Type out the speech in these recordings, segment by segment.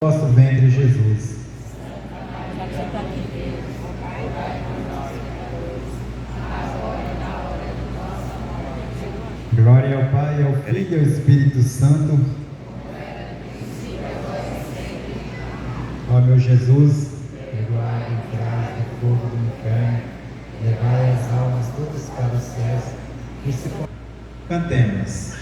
Nosso ventre, Jesus. Glória ao Pai, ao Filho e ao Espírito Santo. Ó meu Jesus, perdoai e traz do fogo do inferno, levai as almas todas para os céus. E se... Cantemos.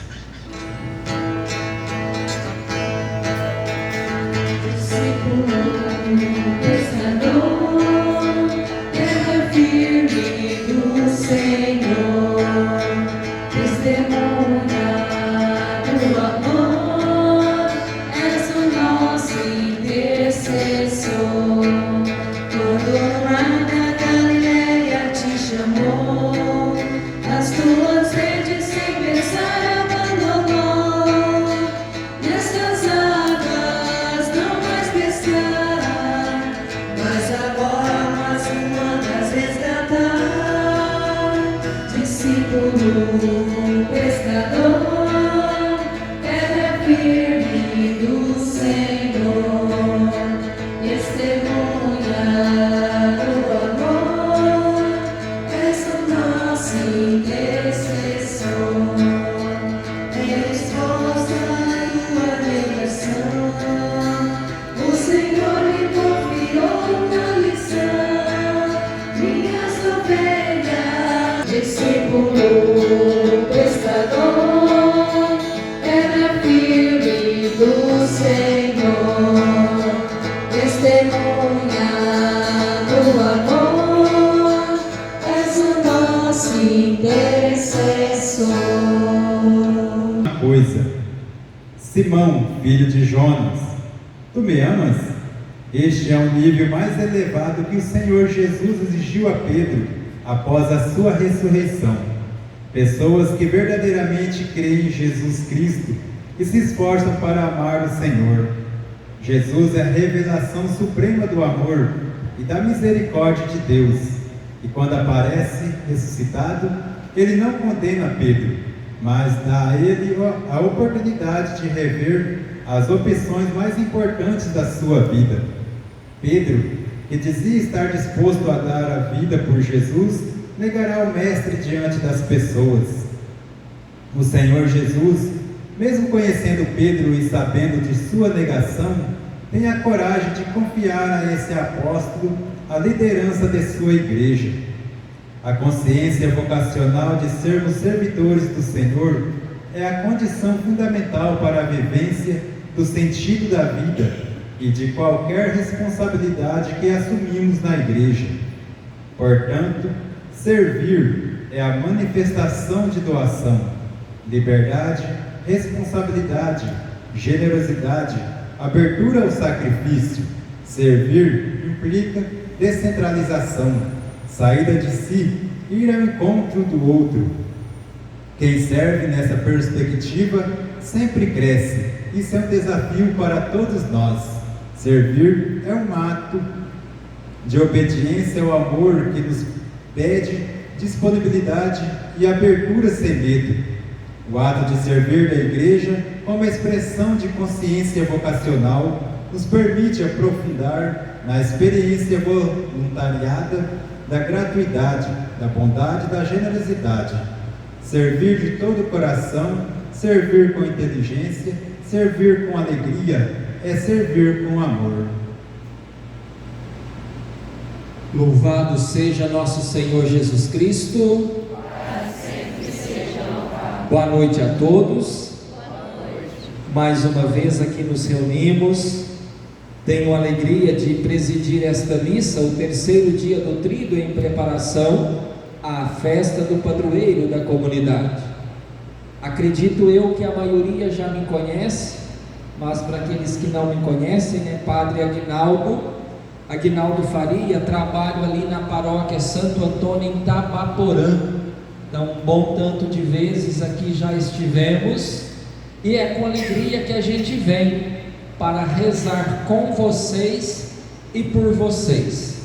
Simão, filho de Jonas, tu me amas? Este é o nível mais elevado que o Senhor Jesus exigiu a Pedro após a sua ressurreição. Pessoas que verdadeiramente creem em Jesus Cristo e se esforçam para amar o Senhor. Jesus é a revelação suprema do amor e da misericórdia de Deus. E quando aparece ressuscitado, ele não condena Pedro, mas dá a ele a oportunidade de rever as opções mais importantes da sua vida. Pedro, que dizia estar disposto a dar a vida por Jesus, negará o Mestre diante das pessoas. O Senhor Jesus, mesmo conhecendo Pedro e sabendo de sua negação, tem a coragem de confiar a esse apóstolo a liderança de sua igreja. A consciência vocacional de sermos servidores do Senhor é a condição fundamental para a vivência do sentido da vida e de qualquer responsabilidade que assumimos na igreja. Portanto, servir é a manifestação de doação, liberdade, responsabilidade, generosidade, abertura ao sacrifício. Servir implica descentralização, saída de si, ir ao encontro do outro. Quem serve nessa perspectiva sempre cresce. Isso é um desafio para todos nós. Servir é um ato de obediência ao amor que nos pede disponibilidade e abertura sem medo. O ato de servir a igreja, como expressão de consciência vocacional, nos permite aprofundar na experiência voluntariada da gratuidade, da bondade e da generosidade. Servir de todo o coração, servir com inteligência, servir com alegria, é servir com amor. Louvado seja nosso Senhor Jesus Cristo. Boa noite a todos. Mais uma vez aqui nos reunimos. Tenho a alegria de presidir esta missa, o terceiro dia do Tríduo, em preparação à festa do padroeiro da comunidade. Acredito eu que a maioria já me conhece, mas para aqueles que não me conhecem, Padre Aguinaldo Faria, trabalho ali na paróquia Santo Antônio em Tabaporã. Então, um bom tanto de vezes aqui já estivemos, e é com alegria que a gente vem para rezar com vocês e por vocês,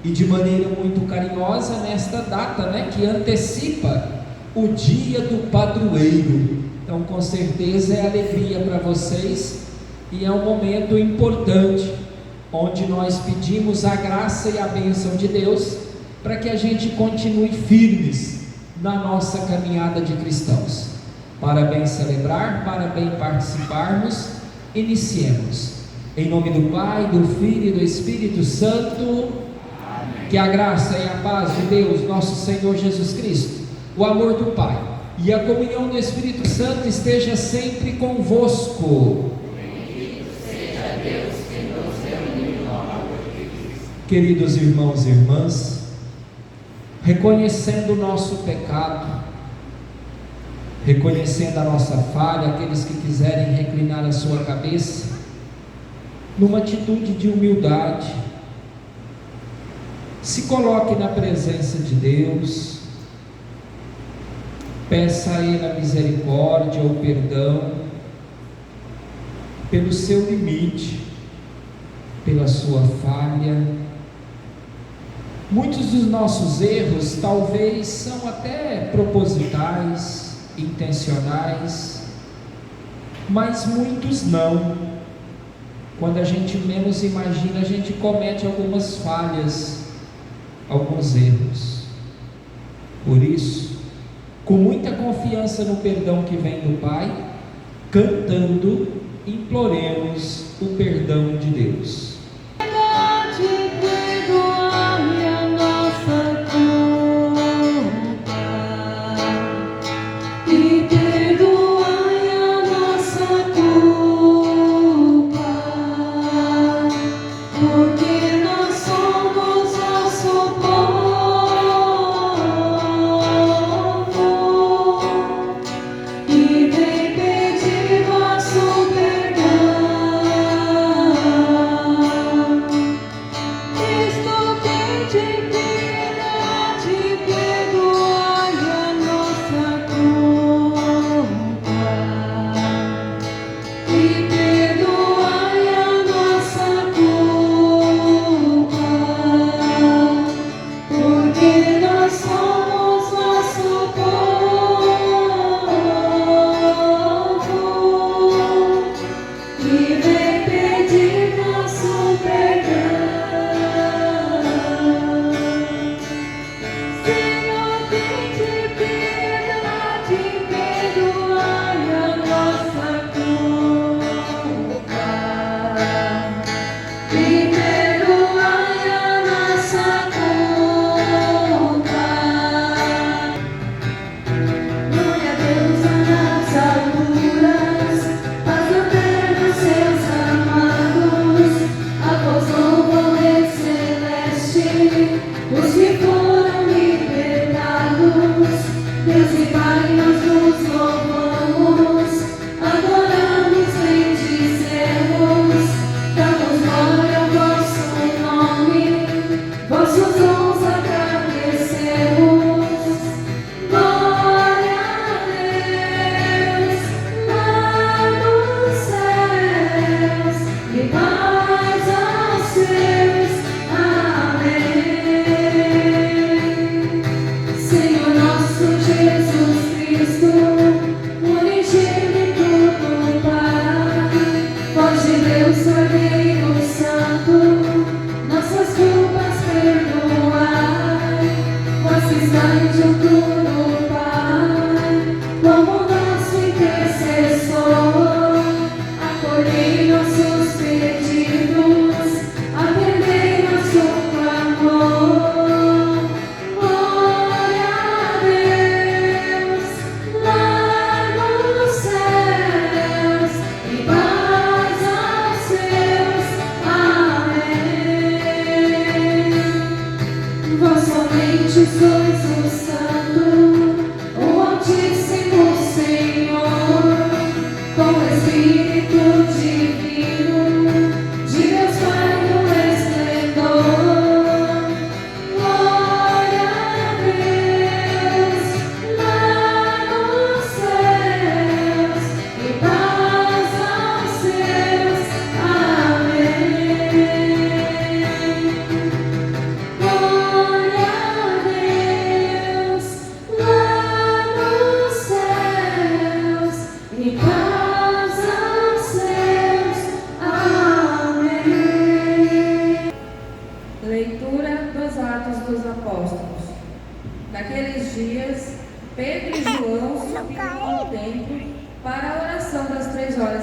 e de maneira muito carinhosa nesta data, que antecipa o dia do padroeiro. Então, com certeza é alegria para vocês e é um momento importante, onde nós pedimos a graça e a bênção de Deus, para que a gente continue firmes na nossa caminhada de cristãos. Para bem celebrar, para bem participarmos, iniciemos. Em nome do Pai, do Filho e do Espírito Santo. Amém. Que a graça e a paz de Deus, nosso Senhor Jesus Cristo, o amor do Pai e a comunhão do Espírito Santo esteja sempre convosco. Bendito seja Deus que nos reuniu no amor de Cristo. Queridos irmãos e irmãs, reconhecendo o nosso pecado, reconhecendo a nossa falha, aqueles que quiserem reclinar a sua cabeça, numa atitude de humildade, se coloque na presença de Deus, peça a Ele a misericórdia, o perdão, pelo seu limite, pela sua falha. Muitos dos nossos erros talvez são até propositais, intencionais, mas muitos não. Quando a gente menos imagina, a gente comete algumas falhas, alguns erros. Por isso, com muita confiança no perdão que vem do Pai, cantando, imploremos o perdão de Deus. Acolhei nossos pedidos.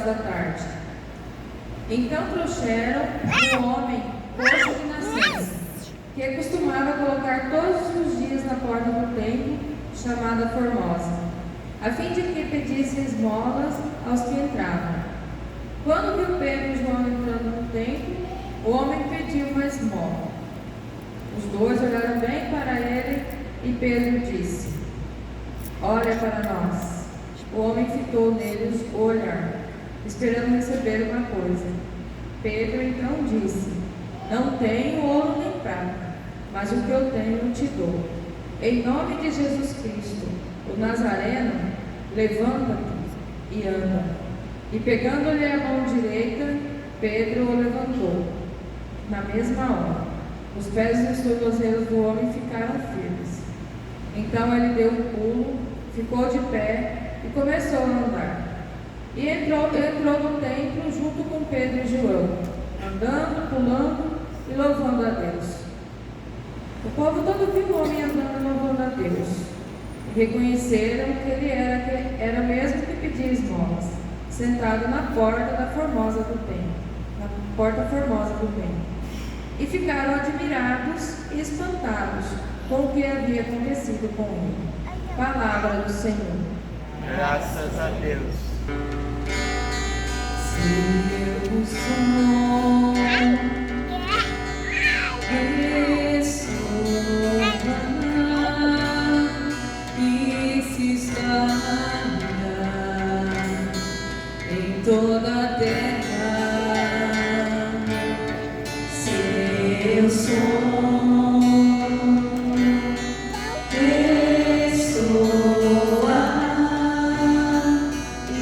da tarde. Então trouxeram um homem coxo de nascença, que costumava colocar todos os dias na porta do templo, chamada Formosa, a fim de que pedisse esmolas aos que entravam. Quando viu Pedro e João entrando no templo, o homem pediu uma esmola. Os dois olharam bem para ele e Pedro disse: olha para nós. O homem fitou neles o olhar, esperando receber uma coisa. Pedro então disse: não tenho ouro nem prata, mas o que eu tenho eu te dou. Em nome de Jesus Cristo, o Nazareno, levanta-te e anda. E pegando-lhe a mão direita, Pedro o levantou. Na mesma hora, os pés e os tornozelos do homem ficaram firmes. Então ele deu um pulo, ficou de pé e começou a andar. E entrou no templo junto com Pedro e João, andando, pulando e louvando a Deus. O povo todo viu o homem andando e louvando a Deus. E reconheceram que ele era mesmo que pedia esmolas, sentado na porta da formosa do templo, na porta formosa do templo. E ficaram admirados e espantados com o que havia acontecido com ele. Palavra do Senhor. Graças a Deus. Seu som ressoa e se espalha em toda a terra. Seu som ressoa e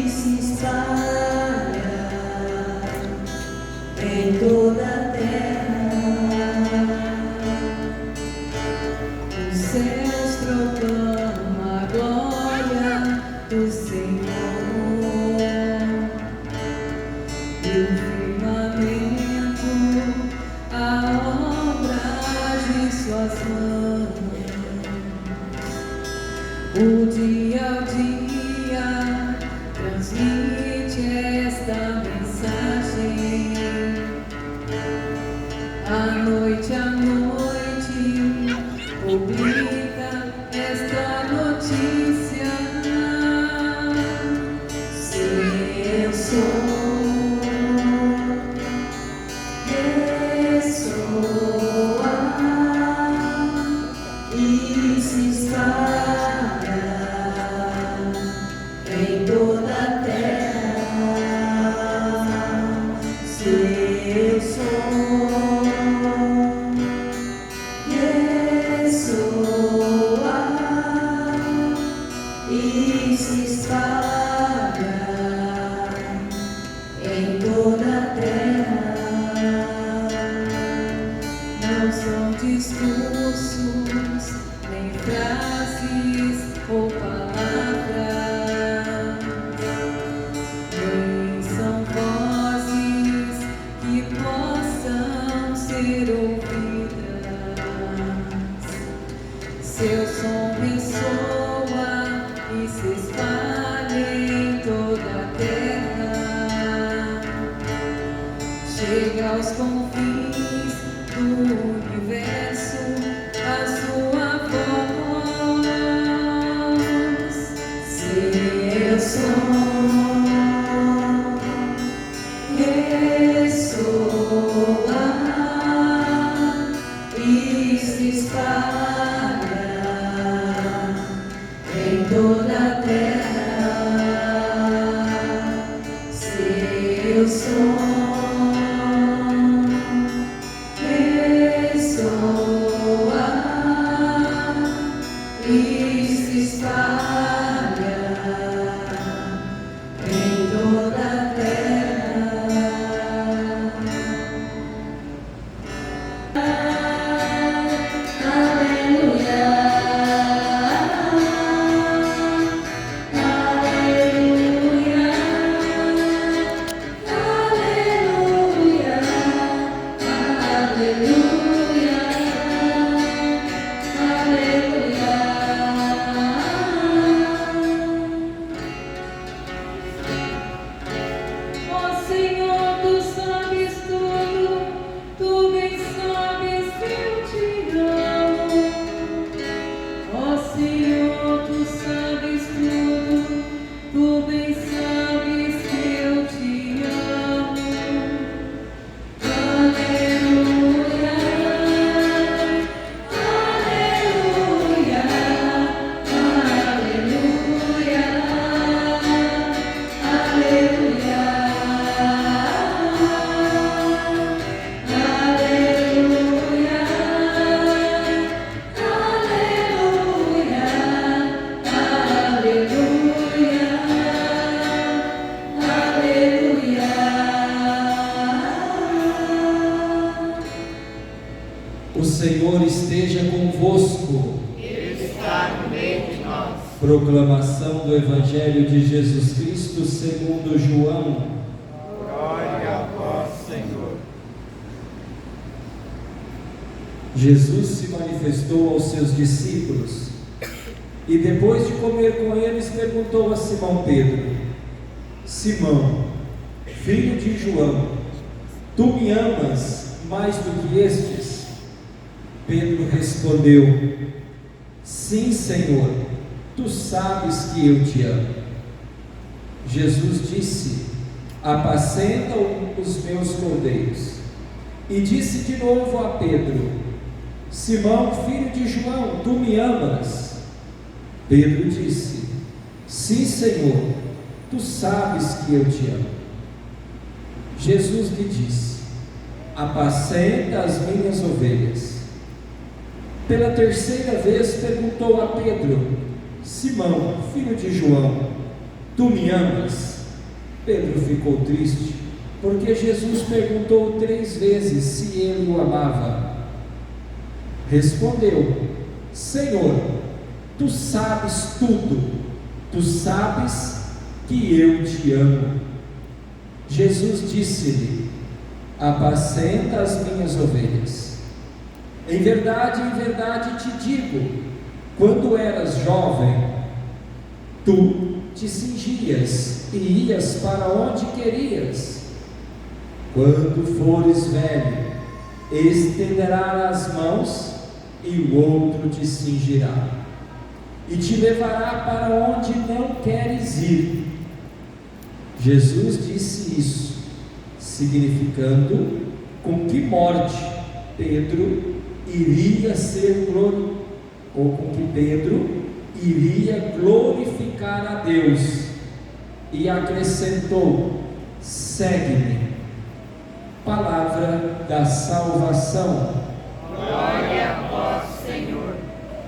se espalha em toda a terra. Os céus proclamam a glória do Senhor, e o firmamento a obra de suas mãos. O dia ao dia transmite esta mensagem, a noite publica esta notícia. Seu som ressoa e se espalha em toda a terra. Seu som ressoa e se espalha em toda a terra. Não são discursos, nem frases ou palavras, nem são vozes que possam ser ouvidas. Seu som ressoa e se espalha em toda a terra, chega aos confins do universo a sua voz. Seu som ressoa e se espalha em toda a terra. Seu som ressoa e se espalha Senhor esteja convosco. Ele está no meio de nós. Proclamação do Evangelho de Jesus Cristo segundo João. Glória a vós, Senhor. Jesus se manifestou aos seus discípulos e depois de comer com eles perguntou a Simão Pedro: Simão, filho de João, tu me amas mais do que estes? Pedro respondeu: Sim, Senhor, tu sabes que eu te amo. Jesus disse: Apacenta os meus cordeiros. E disse de novo a Pedro: Simão, filho de João, tu me amas? Pedro disse: Sim, Senhor, tu sabes que eu te amo. Jesus lhe disse: Apacenta as minhas ovelhas. Pela terceira vez perguntou a Pedro: Simão, filho de João, tu me amas? Pedro ficou triste, porque Jesus perguntou 3 vezes se ele o amava. Respondeu: Senhor, tu sabes tudo, tu sabes que eu te amo. Jesus disse-lhe: Apacenta as minhas ovelhas. Em verdade te digo, quando eras jovem, tu te cingias e ias para onde querias. Quando fores velho, estenderás as mãos e o outro te cingirá e te levará para onde não queres ir. Jesus disse isso, significando com que morte Pedro iria ser glorificado, ou com que Pedro iria glorificar a Deus, e acrescentou: segue-me. Palavra da salvação. Glória a vós, Senhor.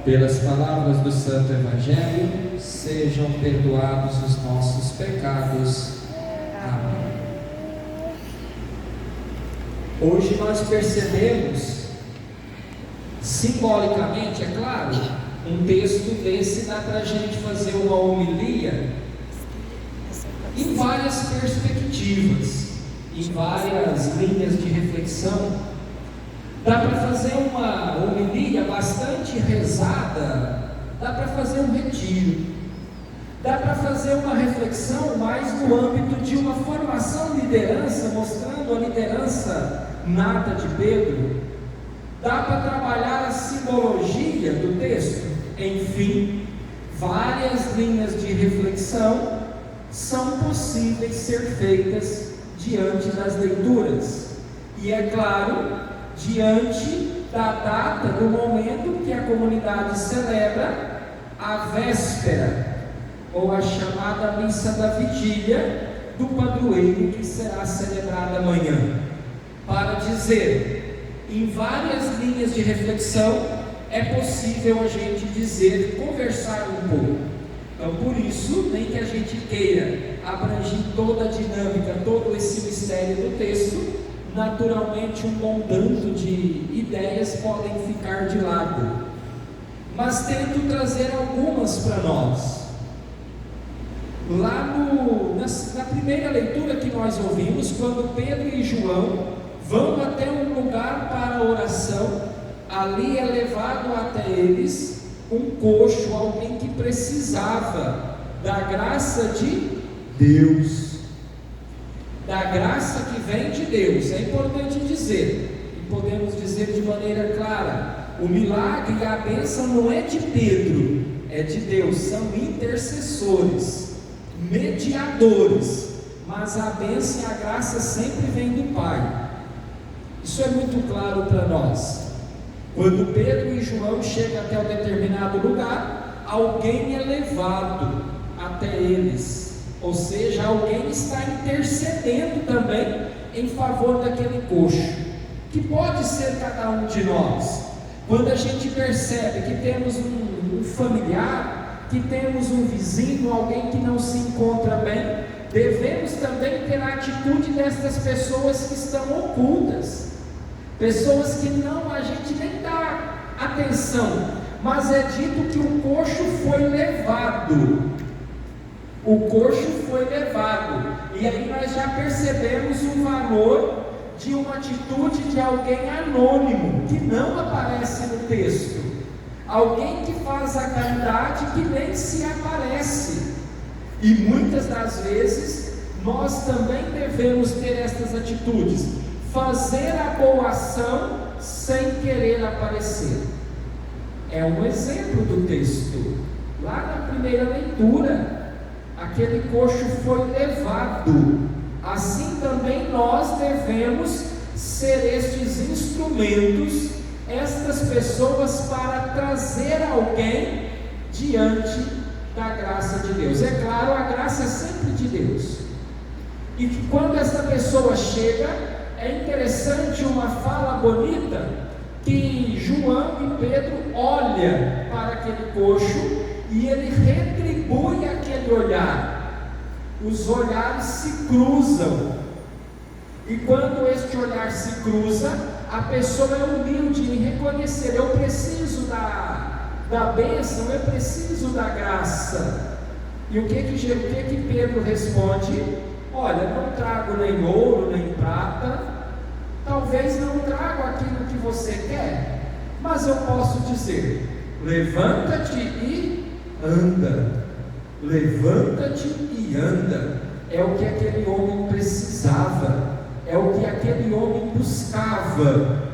Pelas palavras do Santo Evangelho, sejam perdoados os nossos pecados. Amém. Hoje nós percebemos, simbolicamente, é claro, um texto desse dá para a gente fazer uma homilia em várias perspectivas, em várias linhas de reflexão. Dá para fazer uma homilia bastante rezada, dá para fazer um retiro, dá para fazer uma reflexão mais no âmbito de uma formação de liderança, mostrando a liderança nata de Pedro. Dá para trabalhar a simbologia do texto. Enfim, várias linhas de reflexão são possíveis ser feitas diante das leituras. E é claro, diante da data, do momento que a comunidade celebra a véspera, ou a chamada missa da vigília do padroeiro, que será celebrada amanhã. Para dizer, em várias linhas de reflexão, é possível a gente dizer, conversar um pouco. Então, por isso, nem que a gente queira abranger toda a dinâmica, todo esse mistério do texto, naturalmente um montante de ideias podem ficar de lado. Mas tento trazer algumas para nós. Lá na primeira leitura que nós ouvimos, quando Pedro e João vão até um lugar para a oração, ali é levado até eles um coxo, alguém que precisava da graça de Deus, da graça que vem de Deus. É importante dizer, e podemos dizer de maneira clara, o milagre e a bênção não é de Pedro, é de Deus, são intercessores, mediadores, mas a bênção e a graça sempre vem do Pai. Isso é muito claro para nós. Quando Pedro e João chegam até um determinado lugar, alguém é levado até eles, ou seja, alguém está intercedendo também em favor daquele coxo, que pode ser cada um de nós. Quando a gente percebe que temos um familiar, que temos um vizinho, alguém que não se encontra bem, devemos também ter a atitude destas pessoas que estão ocultas, pessoas que a gente nem dá atenção, mas é dito que o coxo foi levado. O coxo foi levado, e aí nós já percebemos o valor de uma atitude de alguém anônimo, que não aparece no texto, alguém que faz a caridade que nem se aparece, e muitas das vezes nós também devemos ter estas atitudes, fazer a boa ação sem querer aparecer. É um exemplo do texto, lá na primeira leitura. Aquele coxo foi levado, assim também nós devemos ser estes instrumentos, estas pessoas para trazer alguém diante da graça de Deus. É claro, a graça é sempre de Deus, e que quando essa pessoa chega, é interessante uma fala bonita, que João e Pedro olham para aquele coxo, e ele retribui aquele olhar. Os olhares se cruzam, e quando este olhar se cruza, a pessoa é humilde em reconhecer: eu preciso da bênção, eu preciso da graça. E o que Pedro responde? Olha, não trago nem ouro nem prata, talvez não trago aquilo que você quer, mas eu posso dizer: levanta-te e anda. Levanta-te e anda. É o que aquele homem precisava, é o que aquele homem buscava.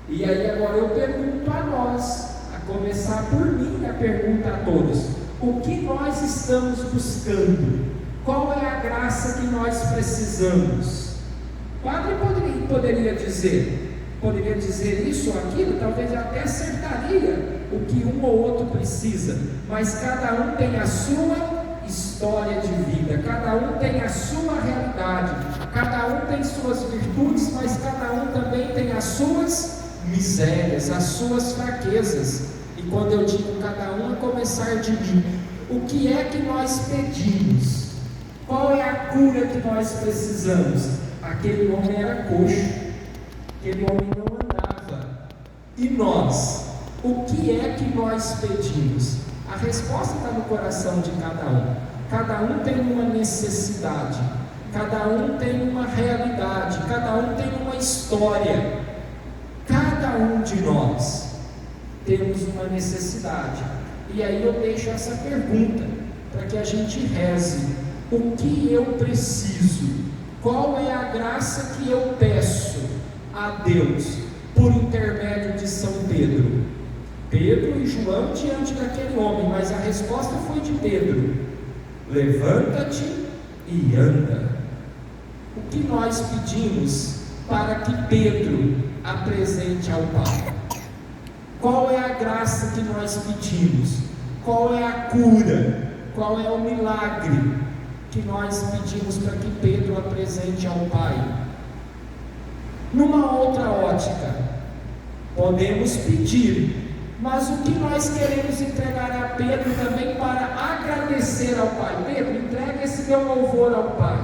E aí agora eu pergunto a nós, a começar por mim, a pergunta a todos: o que nós estamos buscando? Qual é a graça que nós precisamos? O padre poderia dizer isso ou aquilo, talvez até acertaria o que um ou outro precisa, mas cada um tem a sua história de vida, cada um tem a sua realidade, cada um tem suas virtudes, mas cada um também tem as suas misérias, as suas fraquezas. E quando eu digo cada um, a começar de mim, o que é que nós pedimos? Qual é a cura que nós precisamos? Aquele homem era coxo, aquele homem não andava. E nós? O que é que nós pedimos? A resposta está no coração de cada um. Cada um tem uma necessidade, cada um tem uma realidade, cada um tem uma história. Cada um de nós temos uma necessidade. E aí eu deixo essa pergunta para que a gente reze: o que eu preciso? Qual é a graça que eu peço a Deus por intermédio de São Pedro? Pedro e João diante daquele homem, mas a resposta foi de Pedro: levanta-te e anda. O que nós pedimos para que Pedro apresente ao Pai? Qual é a graça que nós pedimos? Qual é a cura? Qual é o milagre que nós pedimos para que Pedro apresente ao Pai? Numa outra ótica, podemos pedir, mas o que nós queremos entregar a Pedro também para agradecer ao Pai? Pedro, entrega esse meu louvor ao Pai,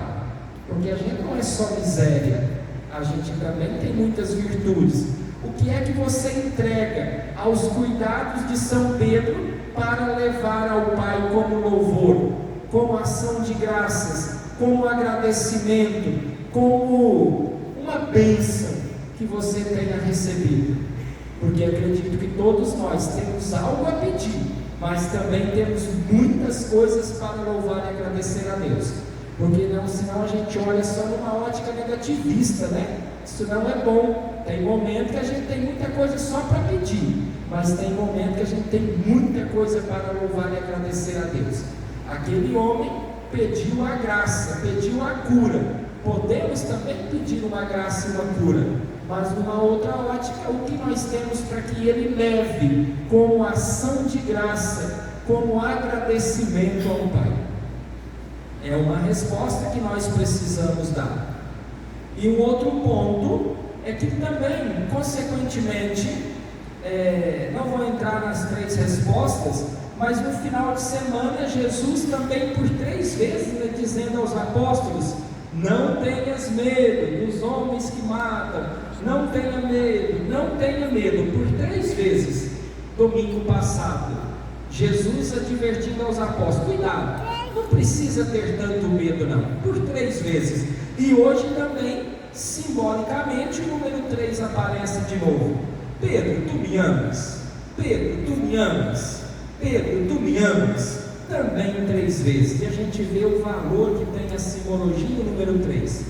porque a gente não é só miséria, a gente também tem muitas virtudes. O que é que você entrega aos cuidados de São Pedro para levar ao Pai como louvor, como ação de graças, como agradecimento, como uma bênção que você tenha recebido? Porque acredito que todos nós temos algo a pedir, mas também temos muitas coisas para louvar e agradecer a Deus. Porque não, senão a gente olha só numa ótica negativista, né? Isso não é bom. Tem momento que a gente tem muita coisa só para pedir, mas tem momento que a gente tem muita coisa para louvar e agradecer a Deus. Aquele homem pediu a graça, pediu a cura. Podemos também pedir uma graça e uma cura, mas numa outra ótica, o que nós temos para que ele leve como ação de graça, como agradecimento ao Pai? É uma resposta que nós precisamos dar. E um outro ponto é que também, consequentemente, não vou entrar nas 3 respostas, mas no final de semana Jesus também por 3 vezes dizendo aos apóstolos: não tenhas medo dos homens que matam, não tenha medo, não tenha medo. Por 3 vezes, domingo passado, Jesus advertindo aos apóstolos: cuidado, não precisa ter tanto medo não, por 3 vezes. E hoje também, simbolicamente, o número 3 aparece de novo: Pedro, tu me amas? Pedro, tu me amas? Pedro, tu me amas? Também 3 vezes. E a gente vê o valor que tem a simbologia do número 3.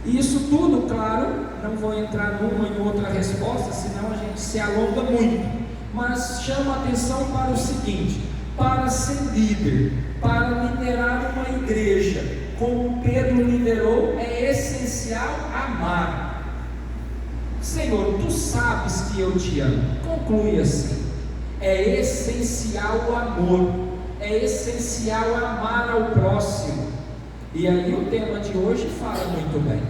E isso tudo, claro, não vou entrar numa e outra resposta, senão a gente se alonga muito, mas chama a atenção para o seguinte: para ser líder, para liderar uma igreja, como Pedro liderou, é essencial amar. Senhor, tu sabes que eu te amo. Conclui assim: é essencial o amor, é essencial amar ao próximo. E aí o tema de hoje fala muito bem.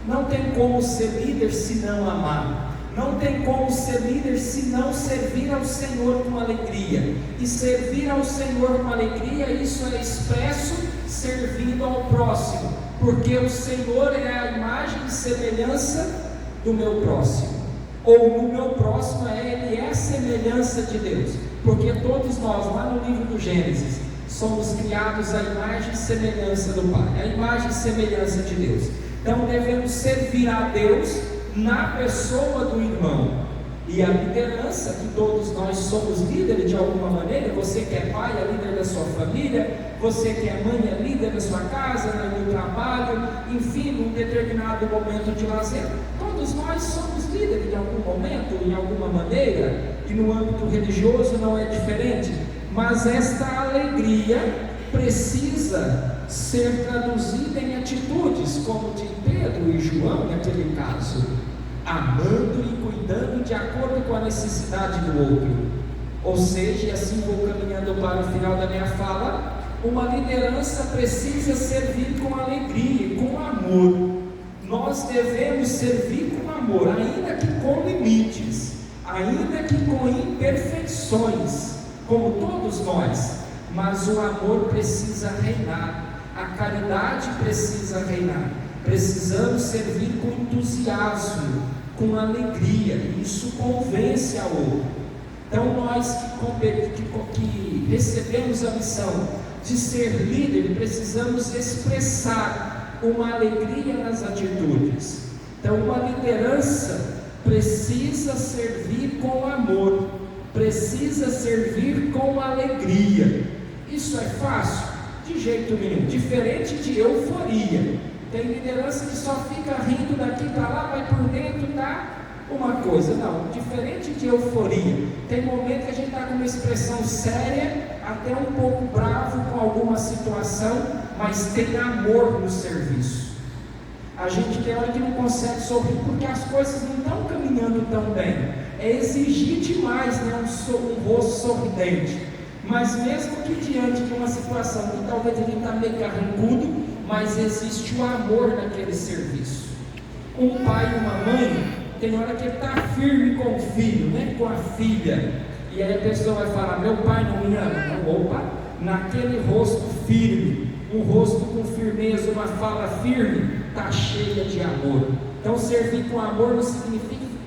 Não tem como ser líder se não amar. Não tem como ser líder se não servir ao Senhor com alegria. E servir ao Senhor com alegria, isso é expresso servindo ao próximo, porque o Senhor é a imagem e semelhança do meu próximo, ou no meu próximo ele é a semelhança de Deus, porque todos nós, lá no livro do Gênesis, somos criados à imagem e semelhança do Pai, a imagem e semelhança de Deus. Então devemos servir a Deus na pessoa do irmão. E a liderança, que todos nós somos líderes de alguma maneira. Você que é pai, é líder da sua família. Você que é mãe, é líder da sua casa, no trabalho, enfim, num determinado momento de lazer. Todos nós somos líderes em algum momento, em alguma maneira. E no âmbito religioso não é diferente. Mas esta alegria precisa ser traduzida em atitudes, como de Pedro e João naquele caso, amando e cuidando de acordo com a necessidade do outro. Ou seja, e assim vou caminhando para o final da minha fala, uma liderança precisa servir com alegria e com amor. Nós devemos servir com amor, ainda que com limites, ainda que com imperfeições, como todos nós, mas o amor precisa reinar, a caridade precisa reinar. Precisamos servir com entusiasmo, com alegria, e isso convence ao outro. Então nós que recebemos a missão de ser líder, precisamos expressar uma alegria nas atitudes. Então uma liderança precisa servir com amor, precisa servir com alegria. Isso é fácil? De jeito nenhum, diferente de euforia. Tem liderança que só fica rindo daqui para lá, mas por dentro dá uma coisa. Não, diferente de euforia. Tem momento que a gente está com uma expressão séria, até um pouco bravo com alguma situação, mas tem amor no serviço. A gente tem hora que não consegue sorrir porque as coisas não estão caminhando tão bem. É exigir demais, né, um rosto sorridente. Mas mesmo que diante de uma situação que talvez ele está meio carrancudo, mas existe o amor naquele serviço. Um pai e uma mãe, tem hora que ele está firme com o filho, né, com a filha, e aí a pessoa vai falar: meu pai não me ama. Não, opa, naquele rosto firme, um rosto com firmeza, uma fala firme, está cheia de amor. Então servir com amor não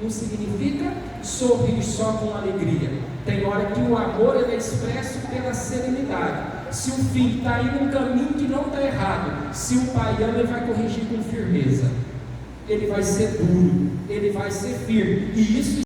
significa sorrir só com alegria. Tem hora que o amor é expresso pela serenidade. Se o filho está indo num caminho que não está errado, se o pai ama, ele vai corrigir com firmeza, ele vai ser duro, ele vai ser firme, e isso